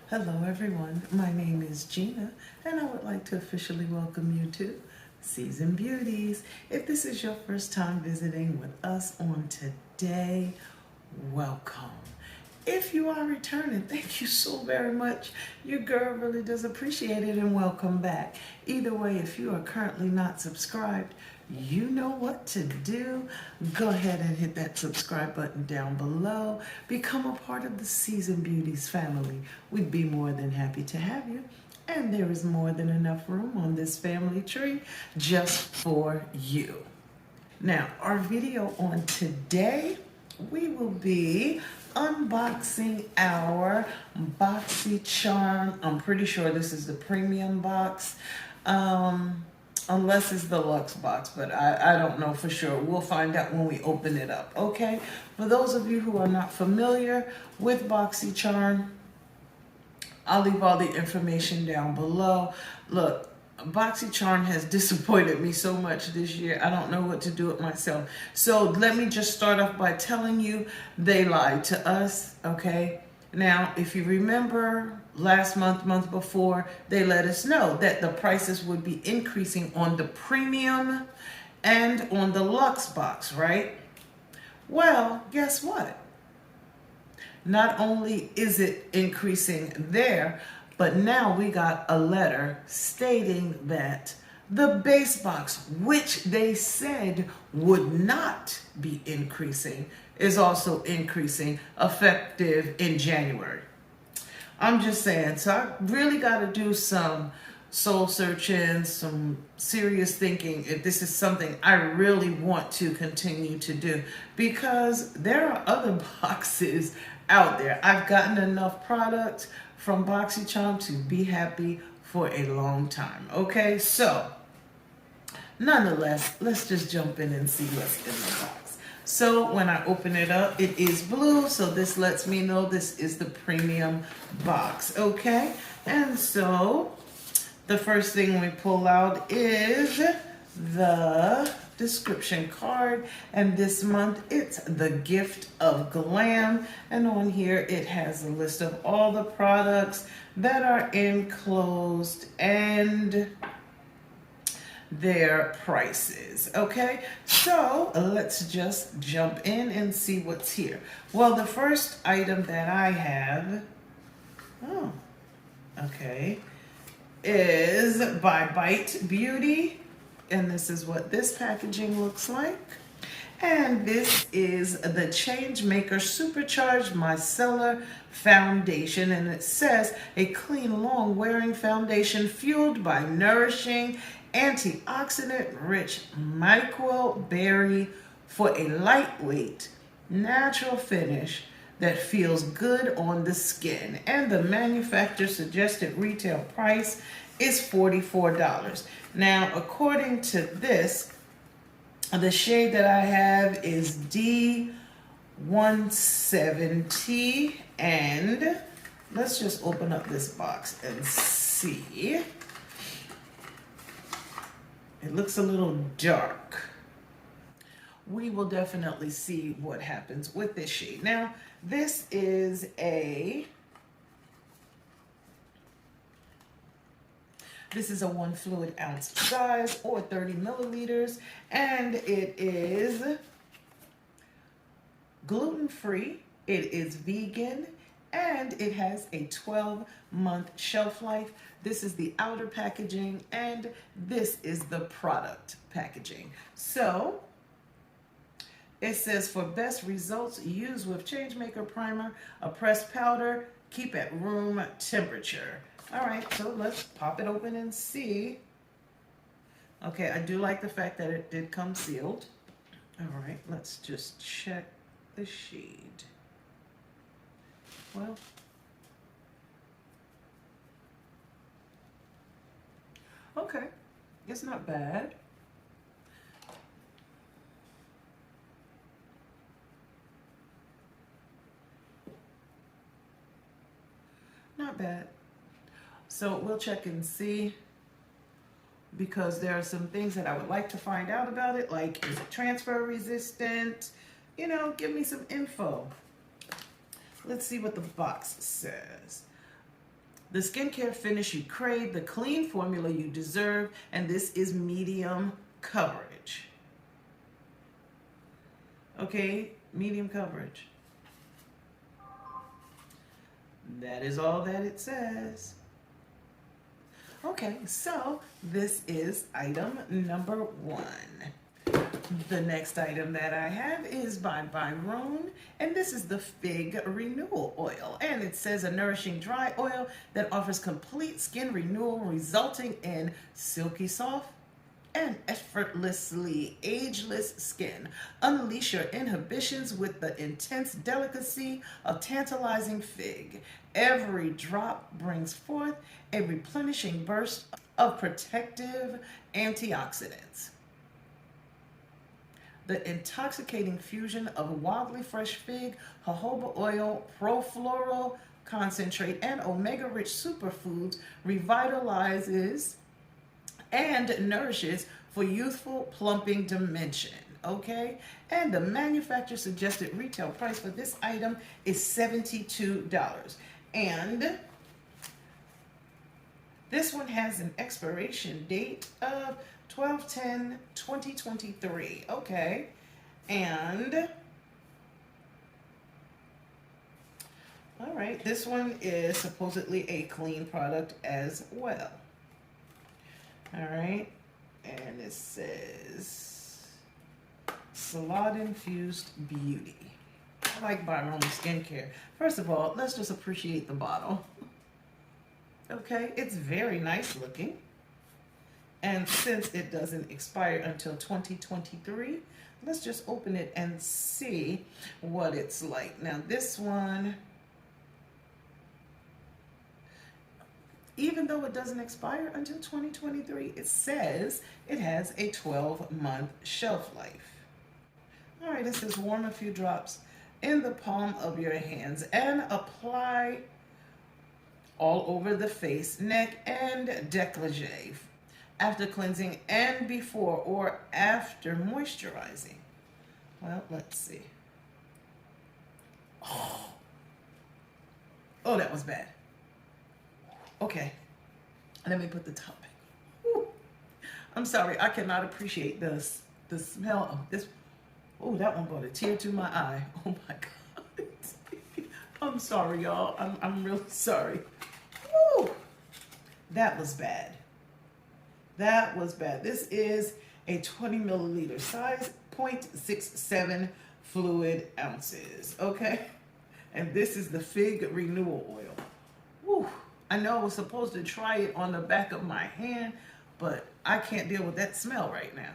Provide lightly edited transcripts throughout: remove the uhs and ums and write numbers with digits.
Hello everyone, my name is Gina and I would like to officially welcome you to Season Beauties. If this is your first time visiting with us on today, welcome. If you are returning, thank you so very much. Your girl really does appreciate it and welcome back. Either way, if you are currently not subscribed, you know what to do. Go ahead and hit that subscribe button down below. Become a part of the Season Beauties family. We'd be more than happy to have you. And there is more than enough room on this family tree just for you. Now, our video on today, we will be unboxing our BoxyCharm. I'm pretty sure this is the premium box. Unless it's the luxe box, but I don't know for sure. We'll find out when we open it up, okay? For those of you who are not familiar with BoxyCharm, I'll leave all the information down below. Look, BoxyCharm has disappointed me so much this year. I don't know what to do with myself. So let me just start off by telling you they lied to us, okay? Now, if you remember last month before, they let us know that the prices would be increasing on the premium and on the luxe box, right? Well, guess what? Not only is it increasing there, but now we got a letter stating that the base box, which they said would not be increasing, is also increasing effective in January. I'm just saying, so I really got to do some soul searching, some serious thinking if this is something I really want to continue to do, because there are other boxes out there. I've gotten enough product from BoxyCharm to be happy for a long time. Okay, so nonetheless, let's just jump in and see what's in the box. So when I open it up, it is blue, so this lets me know this is the premium box, okay? And so the first thing we pull out is the description card, and this month it's the gift of glam, and on here it has a list of all the products that are enclosed and their prices. Okay, so let's just jump in and see what's here. Well, the first item that I have, is BYRONE Beauty, and this is what this packaging looks like. And this is the Changemaker Supercharged Micellar Foundation, and it says a clean, long-wearing foundation fueled by nourishing antioxidant-rich microberry for a lightweight, natural finish that feels good on the skin. And the manufacturer's suggested retail price is $44. Now, according to this, the shade that I have is D170, and let's just open up this box and see. It looks a little dark. We will definitely see what happens with this shade. Now, this is a 1 fluid ounce size, or 30 milliliters, and it is gluten-free, it is vegan, and it has a 12-month shelf life. This is the outer packaging, and this is the product packaging. So it says, for best results, use with Changemaker Primer, a pressed powder, keep at room temperature. All right, so let's pop it open and see. Okay, I do like the fact that it did come sealed. All right, let's just check the shade. Well, okay, it's not bad. Not bad. So we'll check and see, because there are some things that I would like to find out about it, like is it transfer resistant? You know, give me some info. Let's see what the box says. The skincare finish you crave, the clean formula you deserve, and this is medium coverage. Okay, medium coverage. That is all that it says. Okay, so this is item number 1. The next item that I have is by BYRONE, and this is the Fig Renewal Oil. And it says a nourishing dry oil that offers complete skin renewal, resulting in silky soft and effortlessly ageless skin. Unleash your inhibitions with the intense delicacy of tantalizing fig. Every drop brings forth a replenishing burst of protective antioxidants. The intoxicating fusion of wildly fresh fig, jojoba oil, profloral concentrate, and omega-rich superfoods revitalizes and nourishes for youthful plumping dimension. Okay, and the manufacturer suggested retail price for this item is $72. And this one has an expiration date of 12/10/2023. Okay, and all right, this one is supposedly a clean product as well. All right, and it says Salad Infused Beauty. I like BYRONE skincare. First of all, let's just appreciate the bottle. Okay, it's very nice looking. And since it doesn't expire until 2023, let's just open it and see what it's like. Now this one, even though it doesn't expire until 2023, it says it has a 12-month shelf life. All right, it says warm a few drops in the palm of your hands and apply all over the face, neck, and décolleté after cleansing and before or after moisturizing. Well, let's see. Oh, that was bad. Okay, let me put the top back. Ooh. I'm sorry, I cannot appreciate the smell of this. Oh, that one brought a tear to my eye. Oh my God. I'm sorry, y'all. I'm really sorry. Woo! That was bad. That was bad. This is a 20 milliliter size, 0.67 fluid ounces. Okay? And this is the Fig Renewal Oil. Woo! I know I was supposed to try it on the back of my hand, but I can't deal with that smell right now.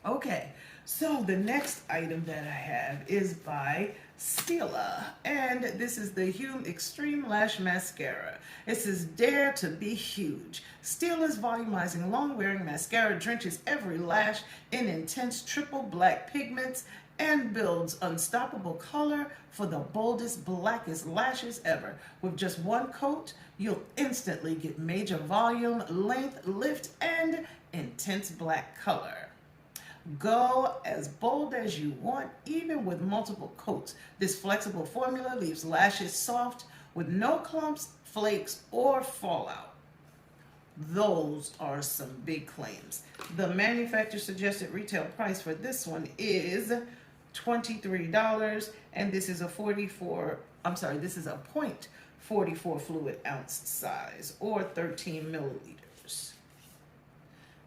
Okay, so the next item that I have is by STILA, and this is the Hume Extreme Lash Mascara. It says, dare to be huge. STILA's volumizing, long-wearing mascara drenches every lash in intense triple black pigments and builds unstoppable color for the boldest, blackest lashes ever. With just one coat, you'll instantly get major volume, length, lift, and intense black color. Go as bold as you want, even with multiple coats. This flexible formula leaves lashes soft with no clumps, flakes, or fallout. Those are some big claims. The manufacturer suggested retail price for this one is $23, and this is a 0.44 fluid ounce size, or 13 milliliters.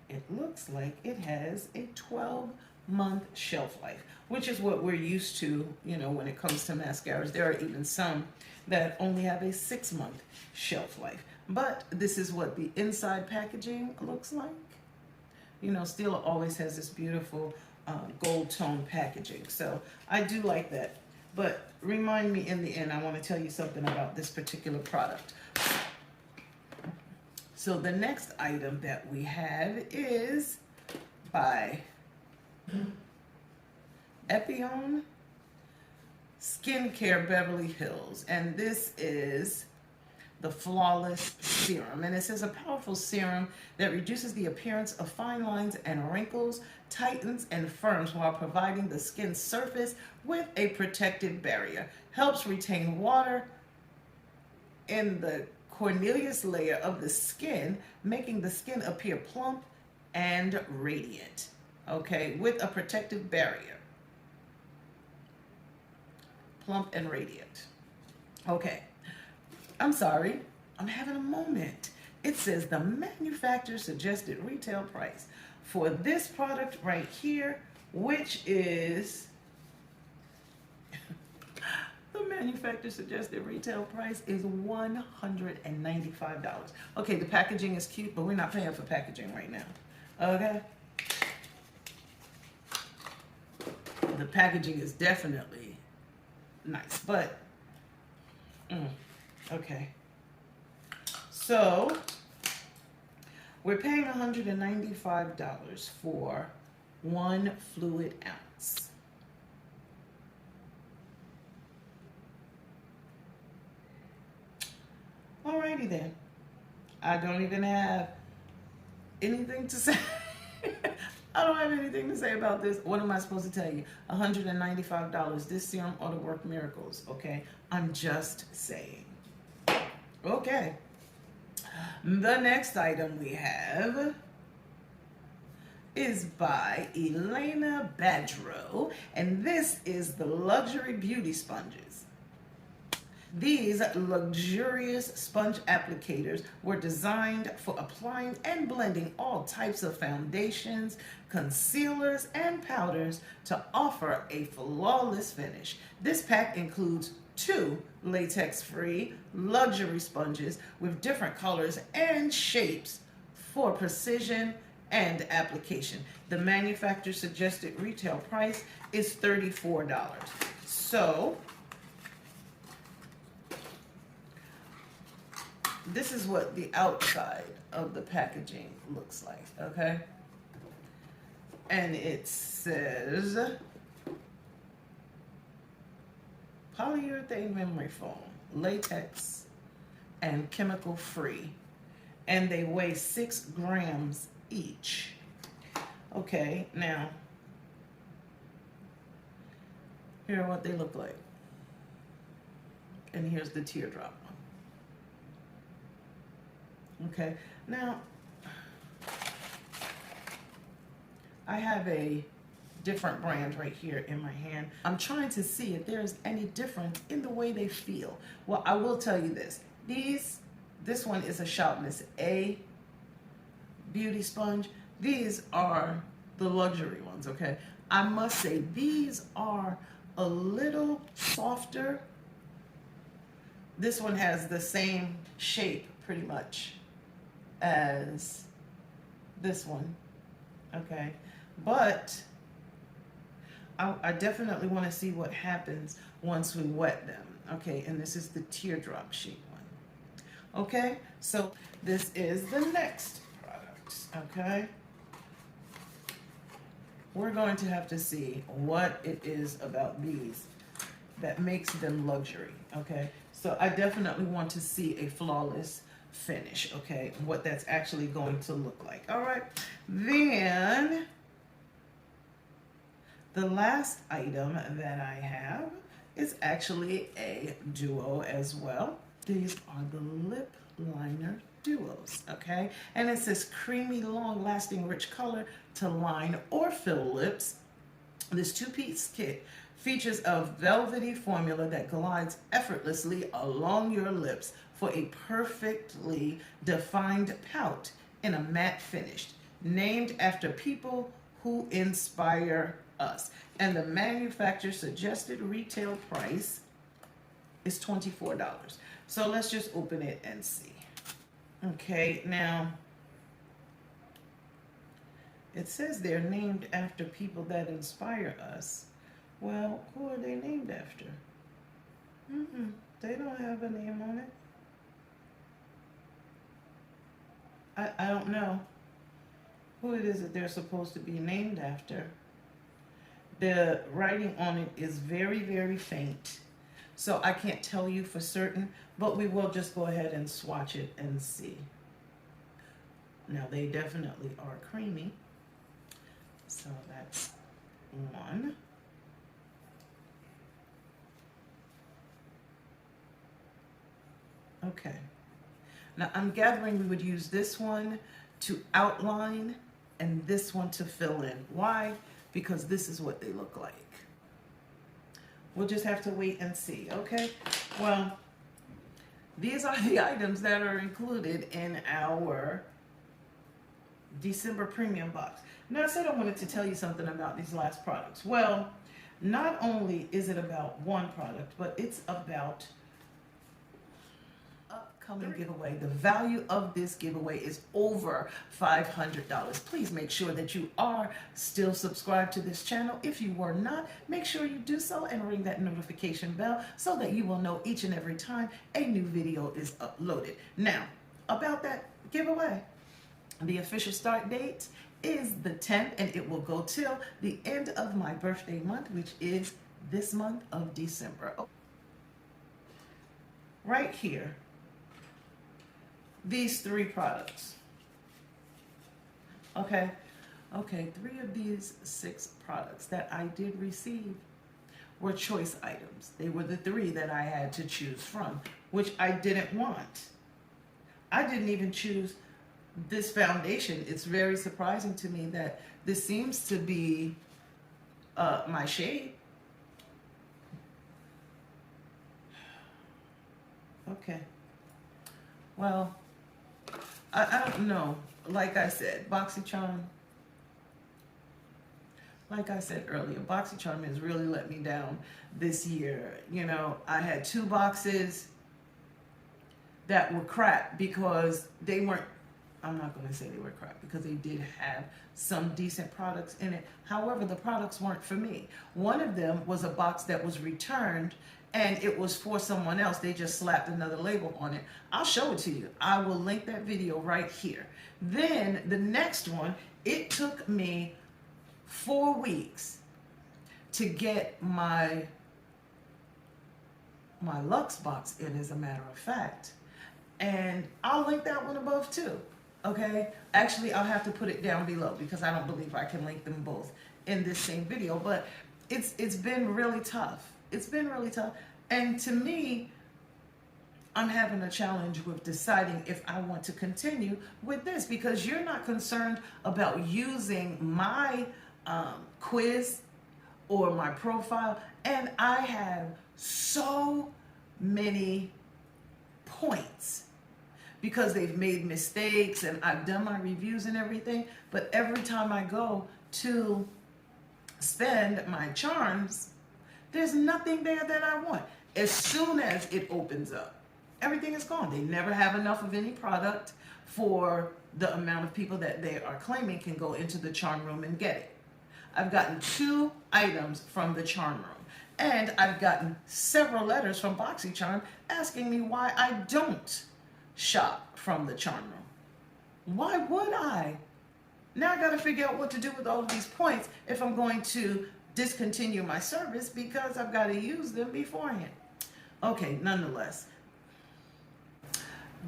It looks like it has a 12-month shelf life, which is what we're used to, when it comes to mascaras. There are even some that only have a 6-month shelf life. But this is what the inside packaging looks like. STILA always has this beautiful gold tone packaging. So I do like that. But remind me in the end, I want to tell you something about this particular product. So the next item that we have is by Epione Skincare Beverly Hills, and this is the Flawless Serum. And it says a powerful serum that reduces the appearance of fine lines and wrinkles, tightens and firms while providing the skin's surface with a protective barrier, helps retain water in the cornelius layer of the skin, making the skin appear plump and radiant, okay, with a protective barrier. Plump and radiant. Okay, I'm sorry, I'm having a moment. It says the manufacturer suggested retail price for this product right here, which is the manufacturer suggested retail price is $195. Okay, the packaging is cute, but we're not paying for packaging right now. Okay? The packaging is definitely nice, but okay. So we're paying $195 for 1 fluid ounce. Alrighty then. I don't even have anything to say. I don't have anything to say about this. What am I supposed to tell you? $195. This serum ought to work miracles, okay? I'm just saying. Okay. The next item we have is by Elena Badgerow, and this is the Luxury Beauty Sponges. These luxurious sponge applicators were designed for applying and blending all types of foundations, concealers, and powders to offer a flawless finish. This pack includes 2 latex-free luxury sponges with different colors and shapes for precision and application. The manufacturer suggested retail price is $34. So this is what the outside of the packaging looks like, okay? And it says polyurethane memory foam, latex, and chemical free. And they weigh 6 grams each. Okay, now, here are what they look like. And here's the teardrop one. Okay, now I have a different brand right here in my hand. I'm trying to see if there's any difference in the way they feel. Well, I will tell you this. This one is a Sharpness A beauty sponge. These are the luxury ones, okay? I must say these are a little softer. This one has the same shape pretty much as this one, okay? But I definitely want to see what happens once we wet them, okay? And this is the teardrop shape one, okay? So this is the next product, okay? We're going to have to see what it is about these that makes them luxury, okay? So I definitely want to see a flawless finish, okay? What that's actually going to look like. All right, then the last item that I have is actually a duo as well. These are the lip liner duos, okay? And it says creamy, long-lasting, rich color to line or fill lips. This 2-piece kit features a velvety formula that glides effortlessly along your lips for a perfectly defined pout in a matte finish, named after people who inspire us. And the manufacturer suggested retail price is $24. So let's just open it and see. Okay, now it says they're named after people that inspire us. Well, who are they named after? They don't have a name on it. I don't know who it is that they're supposed to be named after. The writing on it is very, very faint. So I can't tell you for certain, but we will just go ahead and swatch it and see. Now they definitely are creamy. So that's one. Okay. Now I'm gathering we would use this one to outline and this one to fill in. Why? Because this is what they look like. We'll just have to wait and see, okay? Well, these are the items that are included in our December premium box. Now, I said I wanted to tell you something about these last products. Well, not only is it about one product, but it's about upcoming giveaway. The value of this giveaway is over $500. Please make sure that you are still subscribed to this channel. If you were not, make sure you do so and ring that notification bell so that you will know each and every time a new video is uploaded. Now, about that giveaway, the official start date is the 10th, and it will go till the end of my birthday month, which is this month of December. Right here, these 3 products. Okay, 3 of these 6 products that I did receive were choice items. They were the 3 that I had to choose from, which I didn't want. I didn't even choose this foundation. It's very surprising to me that this seems to be my shade. Okay. Well, I don't know. Like I said, BoxyCharm, like I said earlier, BoxyCharm has really let me down this year. You know, I had 2 boxes that were crap because they weren't, I'm not going to say they were crap because they did have some decent products in it. However, the products weren't for me. One of them was a box that was returned and it was for someone else. They just slapped another label on it. I'll show it to you. I will link that video right here. Then the next one, it took me 4 weeks to get my Luxe box in, as a matter of fact. And I'll link that one above too. Okay, actually I'll have to put it down below because I don't believe I can link them both in this same video. But it's been really tough. It's been really tough. And to me, I'm having a challenge with deciding if I want to continue with this, because you're not concerned about using my quiz or my profile, and I have so many points because they've made mistakes and I've done my reviews and everything. But every time I go to spend my charms, there's nothing there that I want. As soon as it opens up, everything is gone. They never have enough of any product for the amount of people that they are claiming can go into the charm room and get it. I've gotten 2 items from the charm room, and I've gotten several letters from BoxyCharm asking me why I don't shop from the charm room. Why would I? Now I got to figure out what to do with all of these points if I'm going to discontinue my service, because I've got to use them beforehand. Okay, nonetheless,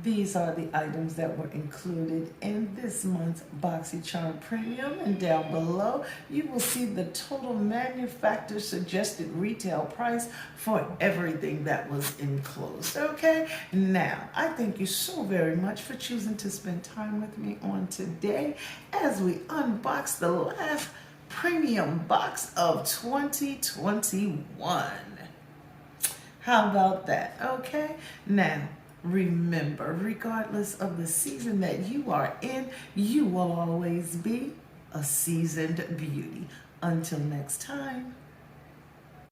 these are the items that were included in this month's BoxyCharm Premium, and down below you will see the total manufacturer suggested retail price for everything that was enclosed. Okay, now I thank you so very much for choosing to spend time with me on today as we unbox the last premium box of 2021. How about that? Okay, now remember, regardless of the season that you are in, you will always be a seasoned beauty. Until next time.